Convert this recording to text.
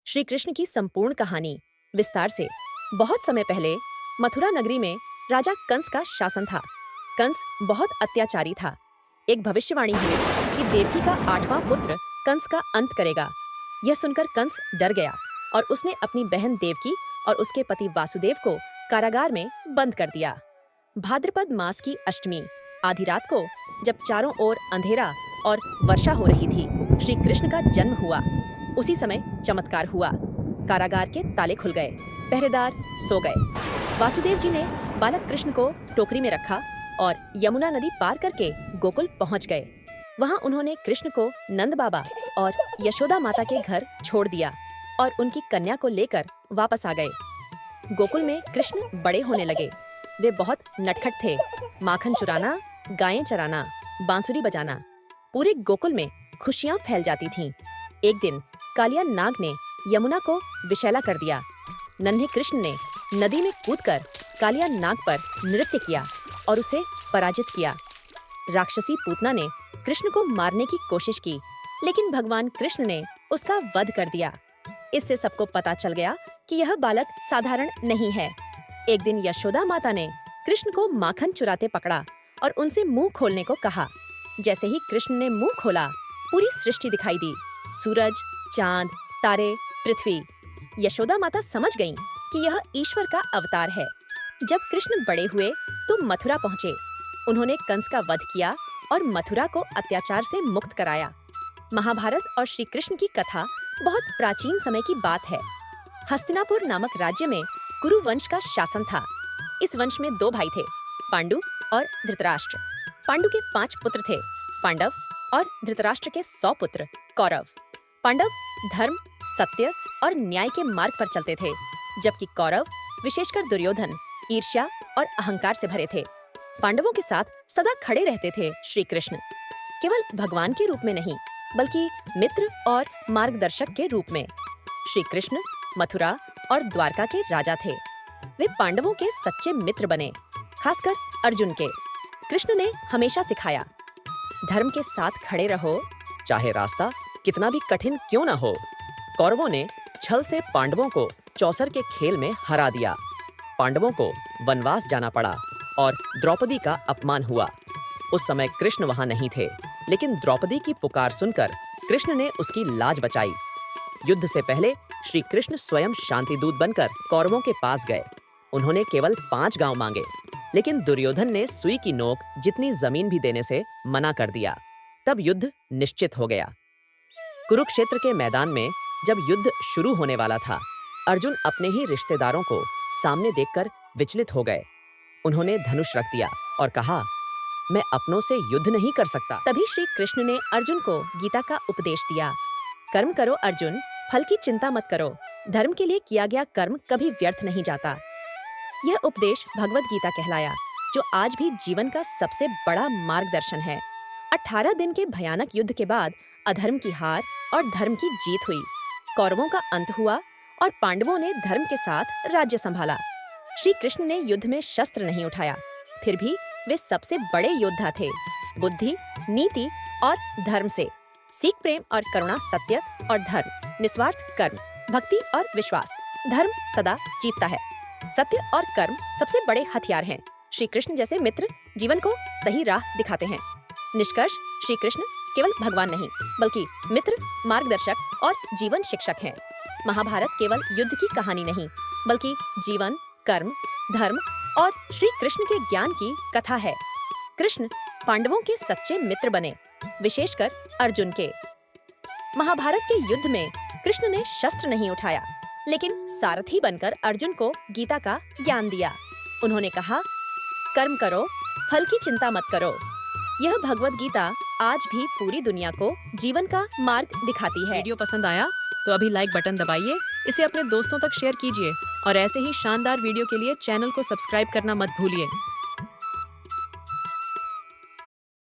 श्री कृष्ण की संपूर्ण कहानी विस्तार से। बहुत समय पहले मथुरा नगरी में राजा कंस का शासन था। कंस बहुत अत्याचारी था। एक भविष्यवाणी हुई कि देवकी का 8वां पुत्र कंस का अंत करेगा। यह सुनकर कंस डर गया और उसने अपनी बहन देवकी और उसके पति वासुदेव को कारागार में बंद कर दिया। भाद्रपद मास की अष्टमी आधी रात को, जब चारों ओर अंधेरा और वर्षा हो रही थी, श्री कृष्ण का जन्म हुआ। उसी समय चमत्कार हुआ। कारागार के ताले खुल गए, पहरेदार सो गए। वासुदेव जी ने बालक कृष्ण को टोकरी में रखा और यमुना नदी पार करके गोकुल पहुंच गए। वहां उन्होंने कृष्ण को नंद बाबा और यशोदा माता के घर छोड़ दिया और उनकी कन्या को लेकर वापस आ गए। गोकुल में कृष्ण बड़े होने लगे। वे बहुत नटखट थे। माखन चुराना, गायें चराना, बांसुरी बजाना, पूरे गोकुल में खुशियां फैल जाती थीं। एक दिन कालिया नाग ने यमुना को विषैला कर दिया। नन्हे कृष्ण ने नदी में कूदकर कालिया नाग पर नृत्य किया और उसे पराजित किया। राक्षसी पूतना ने कृष्ण को मारने की कोशिश की, लेकिन भगवान कृष्ण ने उसका वध कर दिया। इससे सबको पता चल गया कि यह बालक साधारण नहीं है। एक दिन यशोदा माता ने कृष्ण को माखन चुराते पकड़ा और उनसे मुंह खोलने को कहा। जैसे ही कृष्ण ने मुंह खोला, पूरी सृष्टि दिखाई दी। सूरज, चांद, तारे, पृथ्वी। यशोदा माता समझ गईं कि यह ईश्वर का अवतार है। जब कृष्ण बड़े हुए तो मथुरा पहुँचे। उन्होंने कंस का वध किया और मथुरा को अत्याचार से मुक्त कराया। महाभारत और श्री कृष्ण की कथा बहुत प्राचीन समय की बात है। हस्तिनापुर नामक राज्य में कुरु वंश का शासन था। इस वंश में 2 भाई थे, पांडु और धृतराष्ट्र। पांडु के 5 पुत्र थे, पांडव, और धृतराष्ट्र के 100 पुत्र, कौरव। पांडव धर्म, सत्य और न्याय के मार्ग पर चलते थे, जबकि कौरव, विशेषकर दुर्योधन, ईर्ष्या और अहंकार से भरे थे। पांडवों के साथ सदा खड़े रहते थे श्री कृष्ण, केवल भगवान के रूप में नहीं, बल्कि मित्र और मार्गदर्शक के रूप में। श्री कृष्ण मथुरा और द्वारका के राजा थे। वे पांडवों के सच्चे मित्र बने, खासकर अर्जुन के। कृष्ण ने हमेशा सिखाया, धर्म के साथ खड़े रहो, चाहे रास्ता कितना भी कठिन क्यों न हो। कौरवों ने छल से पांडवों को चौसर के खेल में हरा दिया। पांडवों को वनवास जाना पड़ा और द्रौपदी का अपमान हुआ। उस समय कृष्ण वहां नहीं थे, लेकिन द्रौपदी की पुकार सुनकर कृष्ण ने उसकी लाज बचाई। युद्ध से पहले श्री कृष्ण स्वयं शांति दूत बनकर कौरवों के पास गए। उन्होंने केवल 5 गांव मांगे, लेकिन दुर्योधन ने सुई की नोक जितनी जमीन भी देने से मना कर दिया। तब युद्ध निश्चित हो गया। कुरुक्षेत्र के मैदान में जब युद्ध शुरू होने वाला था, अर्जुन अपने ही रिश्तेदारों को सामने देखकर विचलित हो गए। उन्होंने धनुष रख दिया और कहा, मैं अपनों से युद्ध नहीं कर सकता। तभी श्री कृष्ण ने अर्जुन को गीता का उपदेश दिया। कर्म करो अर्जुन, फल की चिंता मत करो। धर्म के लिए किया गया कर्म कभी व्यर्थ नहीं जाता। यह उपदेश भगवत गीता कहलाया, जो आज भी जीवन का सबसे बड़ा मार्गदर्शन है। 18 दिन के भयानक युद्ध के बाद अधर्म की हार और धर्म की जीत हुई। कौरवों का अंत हुआ और पांडवों ने धर्म के साथ राज्य संभाला। श्री कृष्ण ने युद्ध में शस्त्र नहीं उठाया, फिर भी वे सबसे बड़े योद्धा थे। बुद्धि, नीति और धर्म से। सीख, प्रेम और करुणा, सत्य और धर्म, निस्वार्थ कर्म, भक्ति और विश्वास। धर्म सदा जीतता है। सत्य और कर्म सबसे बड़े हथियार हैं। श्री कृष्ण जैसे मित्र जीवन को सही राह दिखाते हैं। निष्कर्ष, श्री कृष्ण केवल भगवान नहीं, बल्कि मित्र, मार्गदर्शक और जीवन शिक्षक हैं। महाभारत केवल युद्ध की कहानी नहीं, बल्कि जीवन, कर्म, धर्म और श्री कृष्ण के ज्ञान की कथा है। कृष्ण पांडवों के सच्चे मित्र बने, विशेषकर अर्जुन के। महाभारत के युद्ध में कृष्ण ने शस्त्र नहीं उठाया, लेकिन सारथी बनकर अर्जुन को गीता का ज्ञान दिया। उन्होंने कहा, कर्म करो, फल की चिंता मत करो। यह भगवत गीता आज भी पूरी दुनिया को जीवन का मार्ग दिखाती है। वीडियो पसंद आया तो अभी लाइक बटन दबाइए, इसे अपने दोस्तों तक शेयर कीजिए और ऐसे ही शानदार वीडियो के लिए चैनल को सब्सक्राइब करना मत भूलिए।